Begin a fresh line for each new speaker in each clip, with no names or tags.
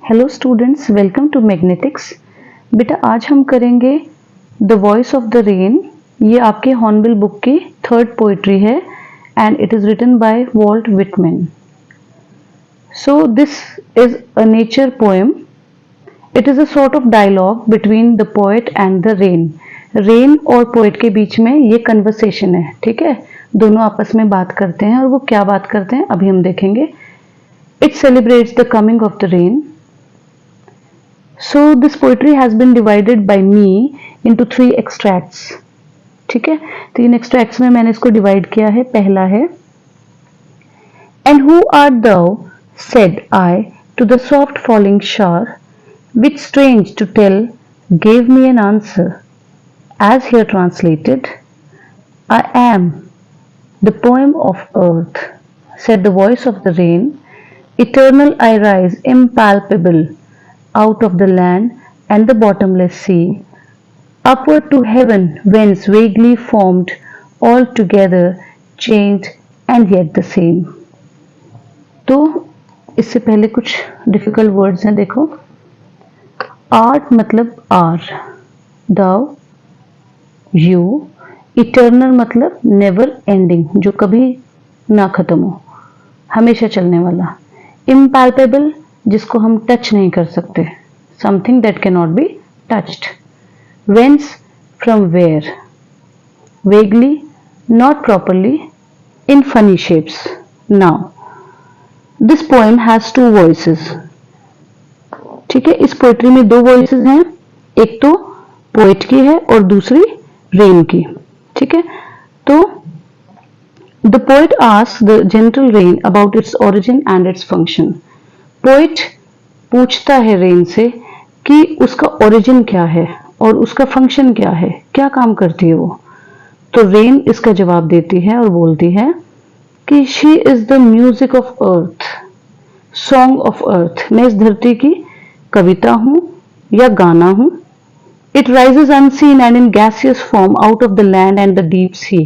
Hello students, welcome to magnetics. बेटा आज हम करेंगे the voice of the rain. ये आपके हॉर्नबिल बुक की थर्ड पोइट्री है and it is written by Walt Whitman. So this is a nature poem. It is a sort of dialogue between the poet and the rain. Rain और poet के बीच में ये conversation है, ठीक है। दोनों आपस में बात करते हैं और वो क्या बात करते हैं अभी हम देखेंगे। It celebrates the coming of the rain. So this poetry has been divided by me into 3 extracts. ठीक है, 3 extracts में मैंने इसको divide किया है। पहला है And who art thou, said I to the soft falling shower, which strange to tell gave me an answer, as here translated, I am the poem of earth, said the voice of the rain, eternal I rise impalpable out of the land and the bottomless sea, upward to heaven whence vaguely formed, altogether changed and yet the same. तो इससे पहले कुछ difficult words हैं, देखो। Art मतलब are, thou you, eternal मतलब never ending, जो कभी ना खत्म हो, हमेशा चलने वाला। इम्पैल्पेबल जिसको हम टच नहीं कर सकते, something that can not be touched. Whence from where, vaguely not properly, in funny shapes. Now this poem has 2 voices, ठीक है। इस पोएट्री में 2 वॉइसेस हैं, एक तो पोएट की है और दूसरी रेन की, ठीक है। तो the poet asks the gentle rain about its origin and its function. Poet पूछता है रेन से कि उसका ओरिजिन क्या है और उसका फंक्शन क्या है, क्या काम करती है वो। तो रेन इसका जवाब देती है और बोलती है कि she is the music of earth, song of earth. मैं इस धरती की कविता हूं या गाना हूं। It rises unseen and in gaseous form out of the land and the deep sea.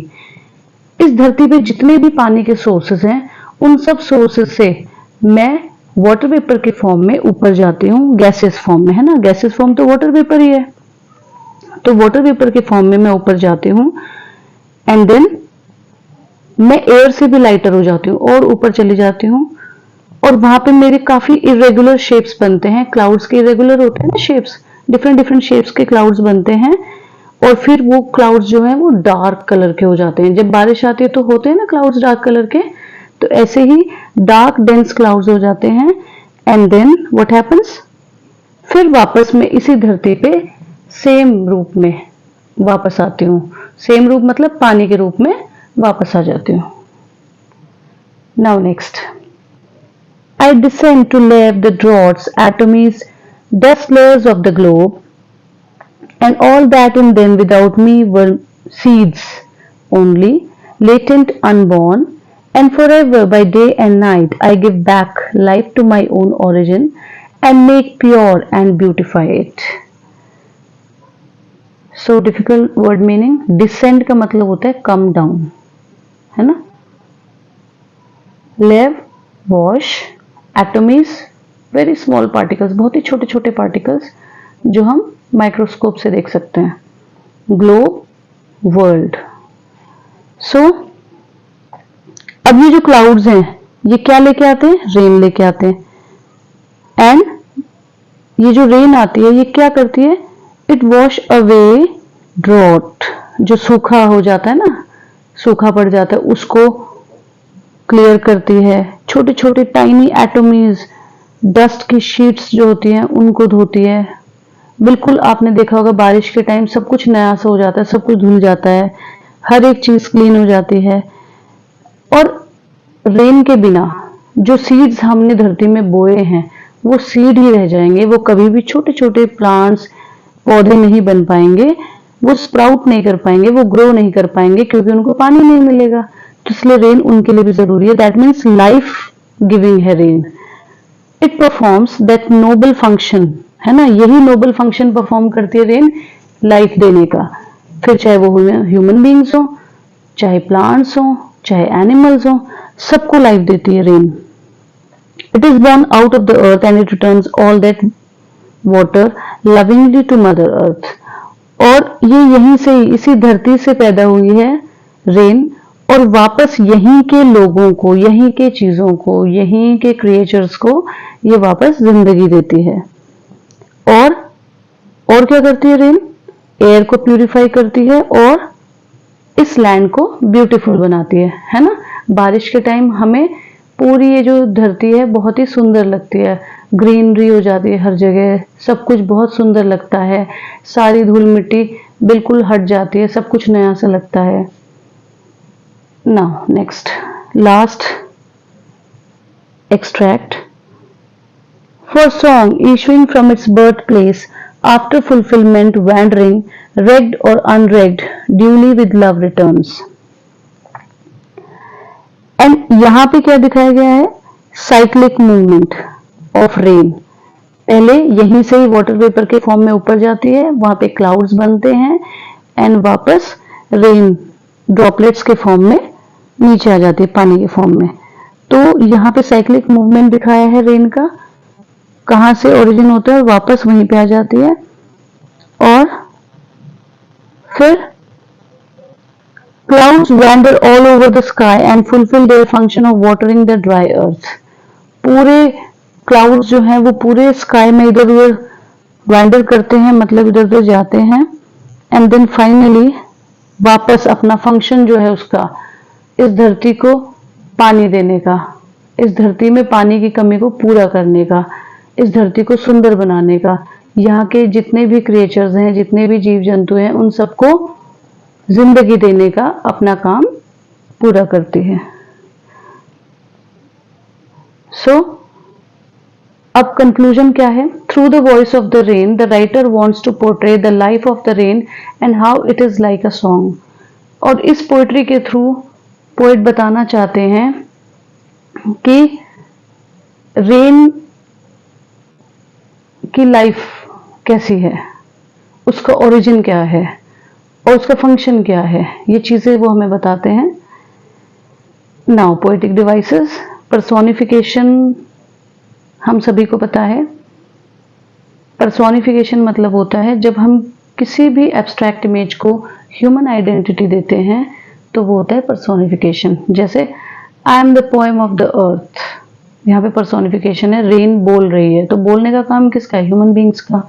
इस धरती पे जितने भी पानी के सोर्सेस हैं, उन सब सोर्सेस से मैं वाटर वेपर के फॉर्म में ऊपर जाती हूँ, गैसेस फॉर्म में, है ना। गैसेस फॉर्म तो वाटर वेपर ही है, तो वाटर वेपर के फॉर्म में मैं ऊपर जाती हूँ एंड देन मैं एयर से भी लाइटर हो जाती हूँ और ऊपर चली जाती हूँ। और वहां पे मेरे काफी इरेगुलर शेप्स बनते हैं। क्लाउड्स के इरेगुलर होते हैं ना शेप्स, डिफरेंट डिफरेंट शेप्स के क्लाउड्स बनते हैं और फिर वो क्लाउड्स जो है वो डार्क कलर के हो जाते हैं। जब बारिश आती है तो होते हैं ना क्लाउड्स डार्क कलर के, तो ऐसे ही डार्क डेंस क्लाउड्स हो जाते हैं। एंड देन व्हाट हैपेंस, फिर वापस मैं इसी धरती पे सेम रूप में वापस आती हूँ। सेम रूप मतलब पानी के रूप में वापस आ जाती हूँ। Now next, I descend to lave the droughts, atomies, dust layers of the globe, and all that in them without me were seeds only, latent, unborn, and forever by day and night I give back life to my own origin and make pure and beautify it. So difficult word meaning. Descend का मतलब होता है come down, है ना। Lave, wash, atoms, very small particles, बहुत ही छोटे छोटे particles जो हम माइक्रोस्कोप से देख सकते हैं। Globe, world. सो अब ये जो क्लाउड्स हैं ये क्या लेके आते हैं, रेन लेके आते हैं। एंड ये जो रेन आती है ये क्या करती है, इट वॉश अवे ड्रॉट, जो सूखा हो जाता है ना, सूखा पड़ जाता है, उसको क्लियर करती है। छोटे छोटे टाइनी एटोमीज, डस्ट की शीट्स जो होती हैं उनको धोती है। बिल्कुल आपने देखा होगा बारिश के टाइम सब कुछ नया सा हो जाता है, सब कुछ धुल जाता है, हर एक चीज क्लीन हो जाती है। और रेन के बिना जो सीड्स हमने धरती में बोए हैं वो सीड ही रह जाएंगे, वो कभी भी छोटे छोटे प्लांट्स, पौधे नहीं बन पाएंगे, वो स्प्राउट नहीं कर पाएंगे, वो ग्रो नहीं कर पाएंगे क्योंकि उनको पानी नहीं मिलेगा। तो इसलिए रेन उनके लिए भी जरूरी है। दैट मीन्स लाइफ गिविंग है rain. It performs that noble function, है ना, यही नोबल फंक्शन परफॉर्म करती है रेन, लाइफ देने का। फिर चाहे वो ह्यूमन बींग्स हो, चाहे प्लांट्स हो, चाहे एनिमल्स हो, सबको लाइफ देती है rain. It is born out of the earth and it returns all that water lovingly to Mother Earth. और ये यहीं से, इसी धरती से पैदा हुई है रेन, और वापस यहीं के लोगों को, यहीं के चीजों को, यहीं के क्रिएचर्स को ये वापस जिंदगी देती है। और क्या करती है रेन? एयर को प्यूरिफाई करती है और इस लैंड को ब्यूटीफुल बनाती है ना। बारिश के टाइम हमें पूरी ये जो धरती है बहुत ही सुंदर लगती है, ग्रीनरी हो जाती है हर जगह, सब कुछ बहुत सुंदर लगता है, सारी धूल मिट्टी बिल्कुल हट जाती है, सब कुछ नया सा लगता है। Now next, last extract. For song issuing from its birthplace after fulfillment wandering, regged or unregged, duly with love returns. And यहाँ पे क्या दिखाया गया है? Cyclic movement of rain. पहले यहीं से ही वाटर वेपर के फॉर्म में ऊपर जाती है, वहां पे क्लाउड्स बनते हैं एंड वापस रेन ड्रॉपलेट्स के फॉर्म में नीचे आ जाती है, पानी के फॉर्म में। तो यहाँ पे साइक्लिक मूवमेंट दिखाया है रेन का, कहां से ओरिजिन होता है, वापस वहीं पे आ जाती है, और फिर clouds wander all over the sky and fulfil their function of watering the dry earth. पूरे क्लाउड्स जो हैं वो पूरे स्काई में इधर उधर वैंडर करते हैं, मतलब इधर उधर जाते हैं, एंड देन फाइनली वापस अपना फंक्शन जो है उसका, इस धरती को पानी देने का, इस धरती में पानी की कमी को पूरा करने का, इस धरती को सुंदर बनाने का, यहाँ के जितने भी क्रिएचर्स हैं, जितने भी जीव जंतु हैं, उन सबको जिंदगी देने का अपना काम पूरा करती है। सो अब कंक्लूजन क्या है? Through the voice of the rain the writer wants to portray the life of the rain and how it is like a song. और इस पोएट्री के थ्रू पोएट बताना चाहते हैं कि रेन की लाइफ कैसी है, उसका ओरिजिन क्या है और उसका फंक्शन क्या है, ये चीजें वो हमें बताते हैं। Now poetic devices. पर्सोनिफिकेशन हम सभी को पता है। पर्सोनिफिकेशन मतलब होता है जब हम किसी भी एब्स्ट्रैक्ट इमेज को ह्यूमन आइडेंटिटी देते हैं तो वो होता है पर्सोनिफिकेशन। जैसे I am the poem of the earth, यहाँ पे पर्सोनिफिकेशन है, रेन बोल रही है, तो बोलने का काम किसका है? ह्यूमन बींग्स का।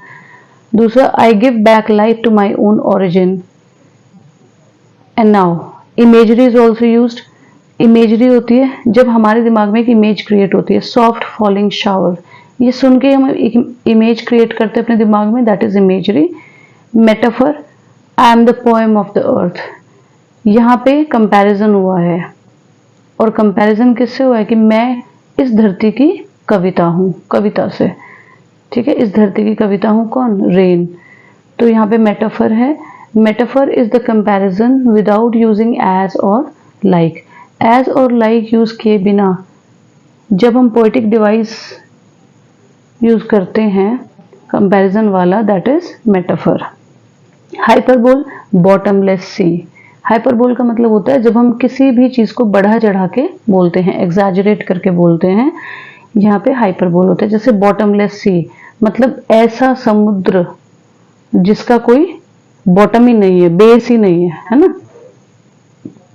दूसरा, I give back life to my own origin. And now imagery is also used. Imagery होती है जब हमारे दिमाग में एक इमेज क्रिएट होती है, सॉफ्ट फॉलिंग शावर, ये सुन के हम एक इमेज क्रिएट करते हैं अपने दिमाग में, that is imagery. Metaphor, I am the poem of the earth, यहाँ पे कंपैरिजन हुआ है, और कंपैरिजन किससे हुआ है? कि मैं इस धरती की कविता हूँ, कविता से, ठीक है, इस धरती की कविता हूँ। कौन? रेन। तो यहाँ पे मेटाफर है। Metaphor is the comparison without using as और लाइक। एज और लाइक यूज किए बिना जब हम पोएटिक डिवाइस यूज करते हैं कंपैरिजन वाला, that is metaphor. Hyperbole, bottomless sea. Hyperbole का मतलब होता है जब हम किसी भी चीज को बढ़ा चढ़ा के बोलते हैं, एग्जैजरेट करके बोलते हैं, यहाँ पे हाइपरबोल होता है। जैसे बॉटमलेस सी मतलब ऐसा समुद्र जिसका कोई बॉटम ही नहीं है, बेस ही नहीं है ना।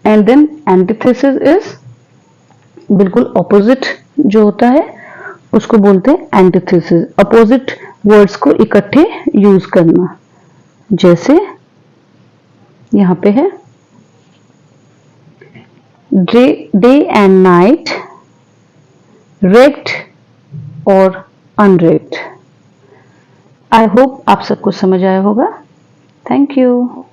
एंड देन एंटीथेसिस इज बिल्कुल ऑपोजिट जो होता है उसको बोलते हैं एंटीथेसिस। अपोजिट वर्ड्स को इकट्ठे यूज करना, जैसे यहाँ पे है डे एंड नाइट, रेक्ट और अनरेक्ट। आई होप आप सबको समझ आया होगा। Thank you.